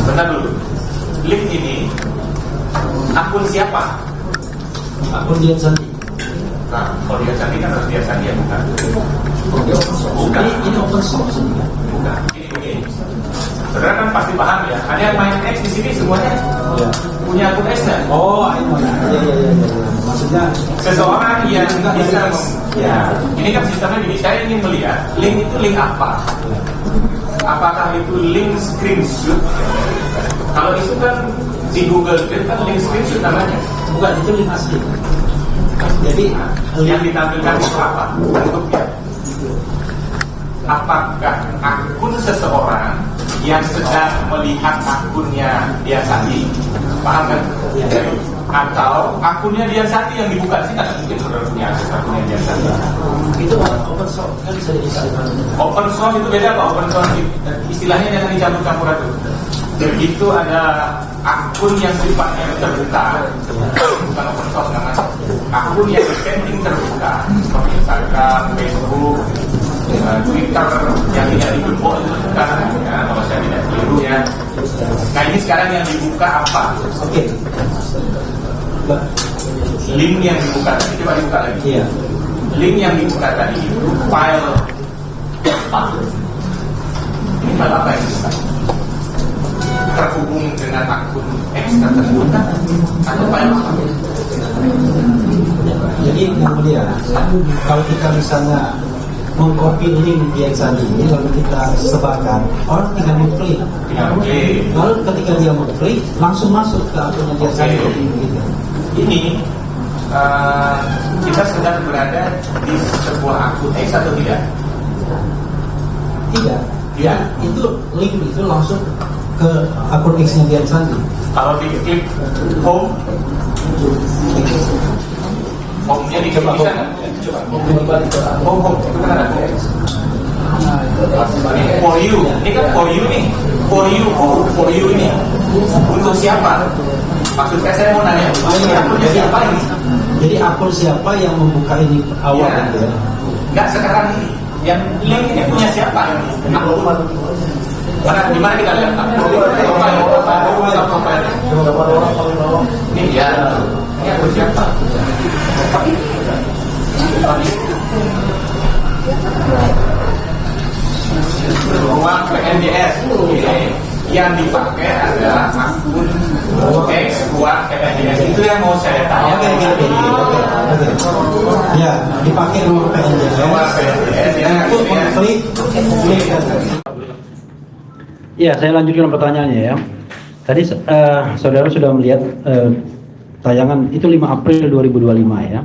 Sebentar dulu. Link ini akun siapa? Akun Dian Sandi. Nah, kalau Dian Sandi kan harus Dian Sandi ya, bukan? Bukan. Ini open source ini kan? Bukan. Ini. Saudara kan pasti paham ya. Ada yang main X di sini semuanya Ya. punya akun X nggak? Oh, iya. Maksudnya Seseorang yang bisa ya, ini kan sistemnya gini. Saya ingin melihat link itu link apa? Apakah itu link screenshot? Kalau itu kan di Google Drive kan link screenshot namanya. bukan, itu link asli. Jadi Yang ditampilkan itu apa? Bentuknya. Apakah akun seseorang yang sedang melihat akunnya Dian Sandi, paham kan? Ya. Atau akunnya Dian Sandi yang dibuka sih, kan mungkin saudara punya akses akunnya Dian Sandi. itu open source kan bisa diistilah. Open source itu beda pak. Open source istilahnya jangan dicampur-campur itu. Itu ada akun yang sifatnya terbuka, bukan open source namanya. Akun yang pending terbuka, seperti Instagram, Facebook, Twitter yang tidak digembok itu bukan, ya, kalau saya tidak keliru ya. Nah ini sekarang yang dibuka apa? Oke. Link yang dibuka tadi, coba dibuka lagi. Iya. Link yang dibuka tadi itu file apa? Ini file apa yang dibuka? Terhubung dengan akun X tersebut atau file apa? Jadi yang mulia, kalau kita misalnya mengcopy link Dian Sandi ini lalu kita sebarkan, orang tinggal mengklik. Lalu ketika dia mengklik, langsung masuk ke akunnya Dian Sandi. Gitu. Ini kita sedang berada di sebuah akun X atau tidak? Tidak. Ya. Itu link itu langsung ke akun X-nya Dian Sandi. Kalau diklik home, home-nya diklik bisa nggak? Home, itu kan ada X. For you, ini kan for you nih. For you ini untuk siapa? Maksudnya saya mau nanya, ini akunnya siapa ini? Jadi akun siapa yang membuka ini awal Ya. gitu ya? Enggak sekarang ini. Yang link ini punya siapa? Akun. Mana di mana kita lihat? Profile. Ini ya. Ini akun siapa? Ruang PNDS. Yang dipakai adalah akun X ruang PNDS. Itu yang mau saya tanya. Oke. Ya, dipakai nomor PNJ. Ruang PNDS ya. Untuk mengklik. Ya, saya lanjutkan pertanyaannya ya. Tadi saudara sudah melihat tayangan itu 5 April 2025 ya.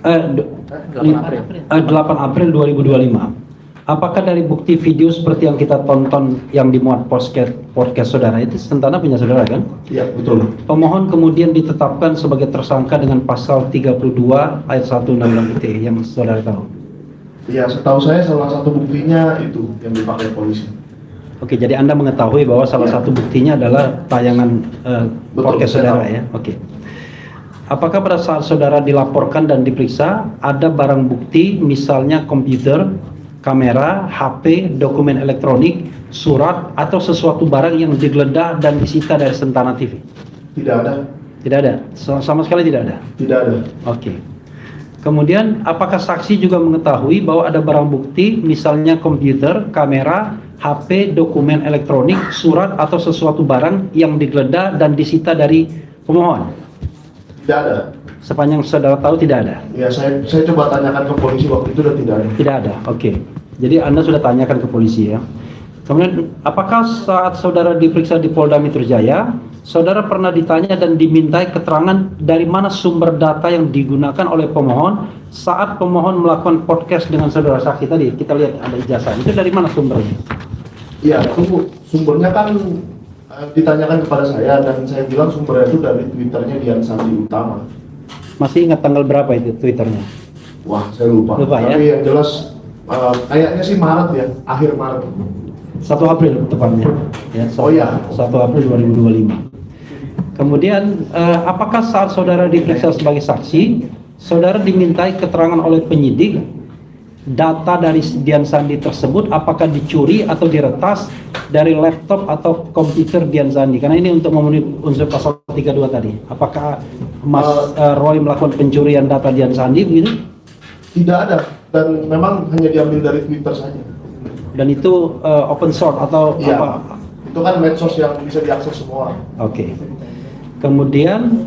8 April 2025. Apakah dari bukti video seperti yang kita tonton yang dimuat podcast saudara itu Sentana punya saudara kan? Iya, betul. Pemohon kemudian ditetapkan sebagai tersangka dengan pasal 32 ayat 1 Undang-Undang ITE yang saudara tahu. Ya, setahu saya salah satu buktinya itu yang dipakai polisi. Oke, jadi Anda mengetahui bahwa salah satu buktinya adalah tayangan podcast saudara ya. Oke. Apakah pada saat saudara dilaporkan dan diperiksa ada barang bukti misalnya komputer, kamera, HP, dokumen elektronik, surat atau sesuatu barang yang digeledah dan disita dari Sentana TV? Tidak ada. Tidak ada. Sama sekali tidak ada. Tidak ada. Oke. Kemudian apakah saksi juga mengetahui bahwa ada barang bukti misalnya komputer, kamera, HP, dokumen elektronik, surat atau sesuatu barang yang digeledah dan disita dari pemohon? Tidak ada. Sepanjang saudara tahu tidak ada? Ya, saya coba tanyakan ke polisi waktu itu dan tidak ada. Tidak ada. Oke. Jadi Anda sudah tanyakan ke polisi ya. Kemudian apakah saat saudara diperiksa di Polda Metro Jaya, saudara pernah ditanya dan dimintai keterangan dari mana sumber data yang digunakan oleh pemohon saat pemohon melakukan podcast dengan saudara saksi tadi? Kita lihat ada ijazah. Itu dari mana sumbernya? Iya, sumbernya kan ditanyakan kepada saya dan saya bilang sumbernya itu dari Twitternya Dian Sandi Utama. Masih ingat tanggal berapa itu Twitternya? Wah, saya lupa. Lupa ya? Tapi yang jelas kayaknya sih Maret ya, akhir Maret. 1 April tepatnya. Ya, 1 April 2025. Kemudian apakah saat saudara diperiksa sebagai saksi, saudara dimintai keterangan oleh penyidik data dari Dian Sandi tersebut apakah dicuri atau diretas dari laptop atau komputer Dian Sandi? Karena ini untuk memenuhi unsur pasal 32 tadi. Apakah Mas Roy melakukan pencurian data Dian Sandi begitu? Tidak ada, dan memang hanya diambil dari Twitter saja. Dan itu open source atau Iya, apa? itu kan medsos yang bisa diakses semua orang. Oke. Kemudian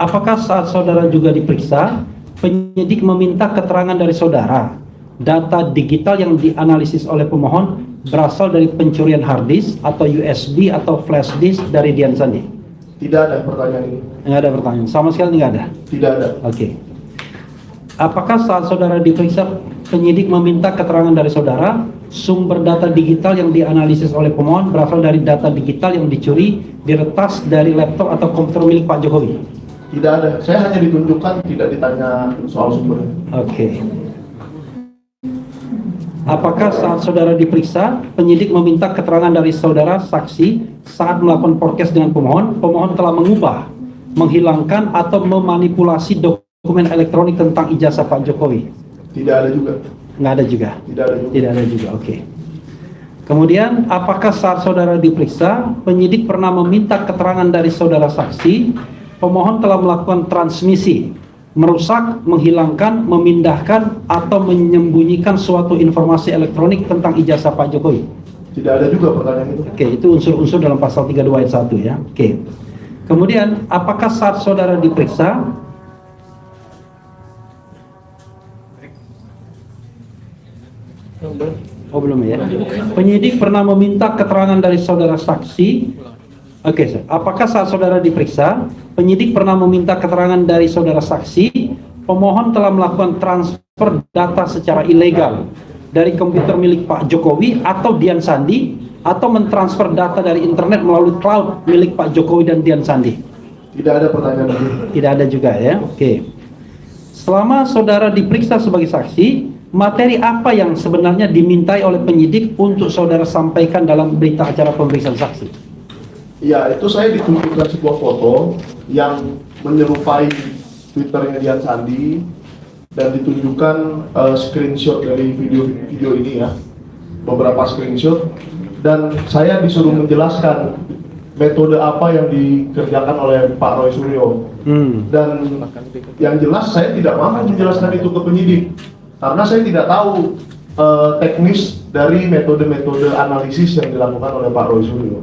apakah saat saudara juga diperiksa, penyidik meminta keterangan dari saudara data digital yang dianalisis oleh pemohon berasal dari pencurian hard disk atau USB atau flash disk dari Dian Sandi? Tidak ada pertanyaan ini. Nggak ada pertanyaan, sama sekali nggak ada. Tidak ada. Oke. Apakah saat saudara diperiksa penyidik meminta keterangan dari saudara sumber data digital yang dianalisis oleh pemohon berasal dari data digital yang dicuri diretas dari laptop atau komputer milik Pak Jokowi? Tidak ada. Saya hanya ditunjukkan, tidak ditanya soal sumbernya. Oke. Apakah saat saudara diperiksa, penyidik meminta keterangan dari saudara saksi saat melakukan podcast dengan pemohon, pemohon telah mengubah, menghilangkan atau memanipulasi dokumen elektronik tentang ijazah Pak Jokowi? Tidak ada juga. Nggak ada juga? Tidak ada juga. Tidak ada juga, oke. Kemudian, apakah saat saudara diperiksa, penyidik pernah meminta keterangan dari saudara saksi, pemohon telah melakukan transmisi, merusak, menghilangkan, memindahkan, atau menyembunyikan suatu informasi elektronik tentang ijazah Pak Jokowi? Tidak ada juga pertanyaan itu. Oke, itu unsur-unsur dalam pasal 32 ayat 1 ya. Oke. Kemudian, apakah saat saudara diperiksa, oh belum ya. Penyidik pernah meminta keterangan dari saudara saksi. Oke, apakah saat saudara diperiksa, penyidik pernah meminta keterangan dari saudara saksi, pemohon telah melakukan transfer data secara ilegal dari komputer milik Pak Jokowi atau Dian Sandi, atau mentransfer data dari internet melalui cloud milik Pak Jokowi dan Dian Sandi? Tidak ada pertanyaan itu. Tidak ada juga ya. Oke. Selama saudara diperiksa sebagai saksi, materi apa yang sebenarnya dimintai oleh penyidik untuk saudara sampaikan dalam berita acara pemeriksaan saksi? Ya, itu saya ditunjukkan sebuah foto yang menyerupai Twitternya Dian Sandi dan ditunjukkan screenshot dari video ini ya, beberapa screenshot, dan saya disuruh menjelaskan metode apa yang dikerjakan oleh Pak Roy Suryo. Dan yang jelas saya tidak mampu menjelaskan itu ke penyidik karena saya tidak tahu teknis dari metode-metode analisis yang dilakukan oleh Pak Roy Suryo.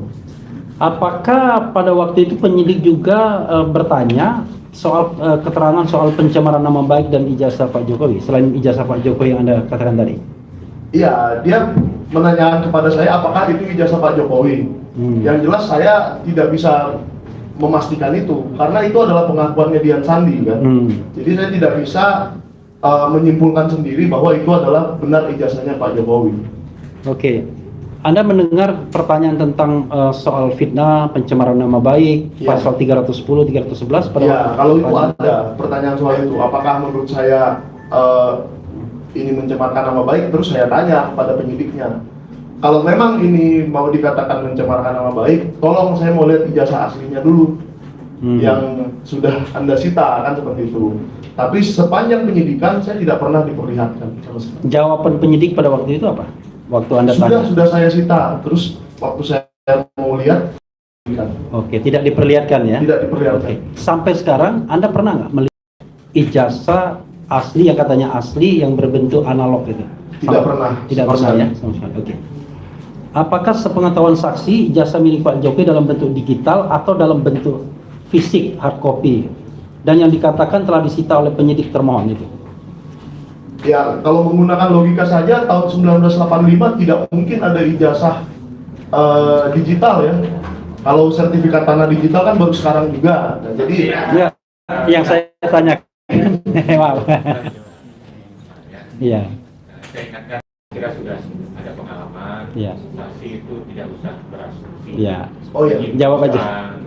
Apakah pada waktu itu penyidik juga bertanya soal keterangan soal pencemaran nama baik dan ijazah Pak Jokowi selain ijazah Pak Jokowi yang Anda katakan tadi? Iya, dia menanyakan kepada saya apakah itu ijazah Pak Jokowi. Yang jelas saya tidak bisa memastikan itu karena itu adalah pengakuannya Dian Sandi kan. Jadi saya tidak bisa menyimpulkan sendiri bahwa itu adalah benar ijazahnya Pak Jokowi. Oke. Anda mendengar pertanyaan tentang soal fitnah, pencemaran nama baik, Ya. pasal 310, 311 pada Ya, waktu kalau itu ada pertanyaan soal itu, apakah menurut saya ini mencemarkan nama baik, terus saya tanya pada penyidiknya. Kalau memang ini mau dikatakan mencemarkan nama baik, tolong saya mau lihat ijazah aslinya dulu yang sudah Anda sita, kan seperti itu. Tapi sepanjang penyidikan saya tidak pernah diperlihatkan sama sekali. Jawaban penyidik pada waktu itu apa? Waktu Anda tanya? Sudah saya sita, terus waktu saya mau lihat, Oke, tidak diperlihatkan ya? tidak diperlihatkan. Oke. Sampai sekarang Anda pernah nggak melihat ijazah asli yang katanya asli yang berbentuk analog itu? Tidak pernah. Tidak sama pernah sekali. ya? Sama sekali. Oke. Apakah sepengetahuan saksi ijazah milik Pak Jokowi dalam bentuk digital atau dalam bentuk fisik hard copy dan yang dikatakan telah disita oleh penyidik termohon itu? Ya, kalau menggunakan logika saja tahun 1985 tidak mungkin ada ijazah digital ya. Kalau sertifikat tanah digital kan baru sekarang juga. Nah, jadi Ya, yang saya tanya. Maaf. Iya. Saya ingatkan kira sudah ada pengalaman, Iya. saksi itu tidak usah berasumsi. Iya. Oh iya, Jawab aja.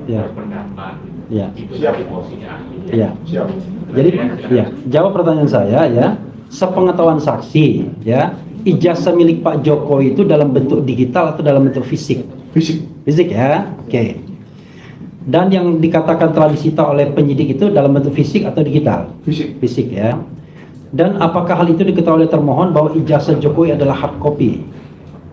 Iya. Berpendapat. Iya. Itu Siap. dari posisinya ahli. Iya. siap. Jadi, ya, jawab pertanyaan saya ya. Sepengetahuan saksi, ya, ijazah milik Pak Jokowi itu dalam bentuk digital atau dalam bentuk fisik? Fisik. Fisik ya, oke. Dan yang dikatakan telah disita oleh penyidik itu dalam bentuk fisik atau digital? Fisik. Fisik ya. Dan apakah hal itu diketahui oleh termohon bahwa ijazah Jokowi adalah hard copy?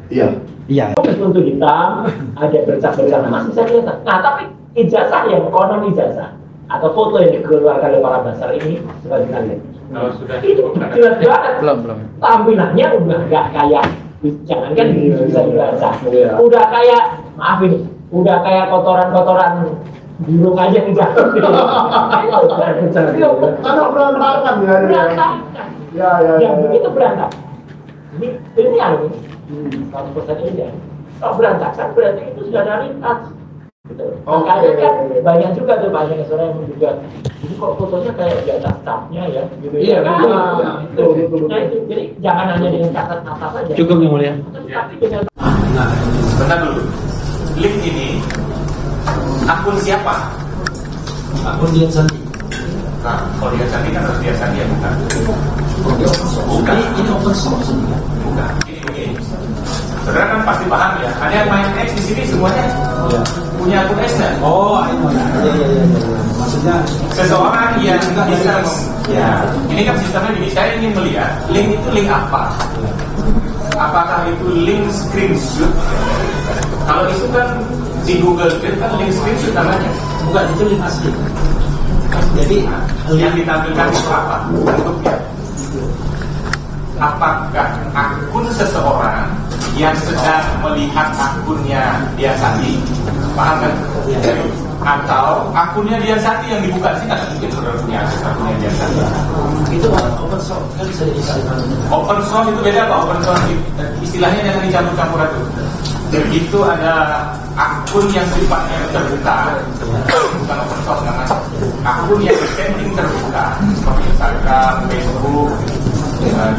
Iya. Iya. Untuk hitam, ada bercak-bercak masih saya lihat. Nah, tapi ijazah yang konon ijazah atau foto yang dikeluarkan oleh para basar ini sudah kita lihat. Kalau sudah Itu jelas banget. Tampilannya udah nggak kayak, jangankan bisa dibaca. Udah kayak, maaf ini, udah kayak kotoran-kotoran burung aja yang jatuh. Karena berantakan ya. Berantakan. Ya. Yang begitu berantakan. Ini yang 100% ini ya. Kalau berantakan berarti itu sudah ada lintas. Gitu. Makanya kan banyak juga tuh banyak sore yang juga ini kok fotonya kayak di atas tapnya ya. Gitu. Iya kan? Nah itu jadi jangan hanya dengan kata-kata saja. Cukup yang mulia. Tapi dengan Nah, sebentar dulu. Link ini akun siapa? Akun Dian Sandi. Nah, kalau dia Sandi kan harus dia Sandi ya, bukan? Bukan. Ini open source ini kan? Bukan. Ini. Saudara kan pasti paham ya. Ada yang main X di sini semuanya Iya. punya akun X kan? Oh, ini ya. Maksudnya Seseorang yang bisa ya, ini kan sistemnya begini. Saya ingin melihat link itu link apa? Apakah itu link screenshot? Kalau itu kan di Google itu kan link screenshot namanya. bukan itu link asli. Jadi Yang ditampilkan itu apa bentuknya? Apakah akun seseorang yang sedang melihat akunnya dia Sandi, paham kan? Atau akunnya dia Sandi yang dibuka sih, nggak mungkin saudara punya akunnya dia Sandi. itu open source kan bisa diisikan. Open source itu beda, Pak. Open source istilahnya jangan dicampur-campur itu. Itu ada akun yang sifatnya terbuka, bukan open source namanya. Akun yang standing terbuka, seperti Instagram, Facebook,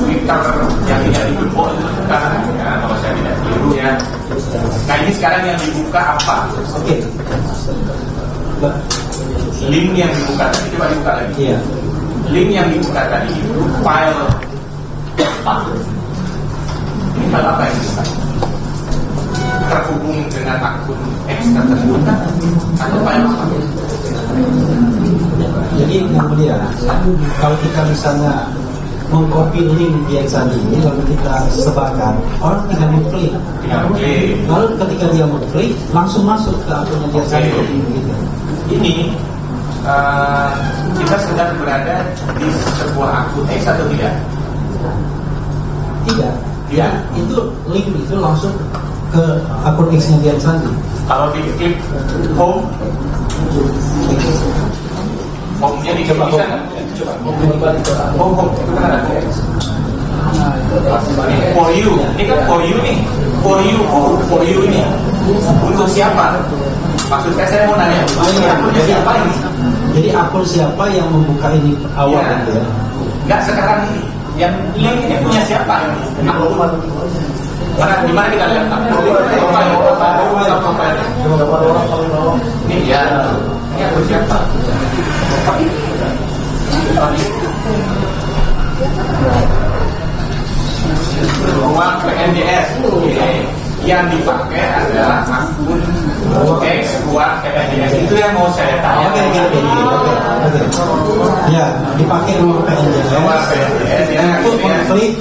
Twitter yang tidak digembok itu bukan, ya, kalau saya tidak keliru ya. Nah ini sekarang yang dibuka apa? Oke. Link yang dibuka tadi, coba dibuka lagi. Iya. Link yang dibuka tadi itu file apa? Ini file apa yang dibuka? Terhubung dengan akun X tersebut kan? Atau file apa? Jadi yang mulia, kalau kita misalnya mengcopy link Dian Sandi ini lalu kita sebarkan, orang tinggal mengklik. Lalu ketika dia mengklik, langsung masuk ke akunnya Dian Sandi. Gitu. Ini kita sedang berada di sebuah akun X atau tidak? Tidak. Ya. Itu link itu langsung ke akun X-nya Dian Sandi. Kalau diklik home, home-nya diklik bisa nggak? Home, itu kan ada X. For you, ini kan for you nih. For you ini untuk siapa? Maksud saya mau nanya, ini akunnya siapa ini? Jadi akun siapa yang membuka ini awal Ya. gitu ya? Nggak sekarang ini. Yang link ini punya siapa ini? Akun. Di mana kita lihat? Ini ya. Ini akun siapa? Ruang PNDS. Yang dipakai adalah akun X ruang PNDS. Itu yang mau saya tanya. Oke. Ya, dipakai untuk PNJ. Ruang PNDS ya. Untuk klik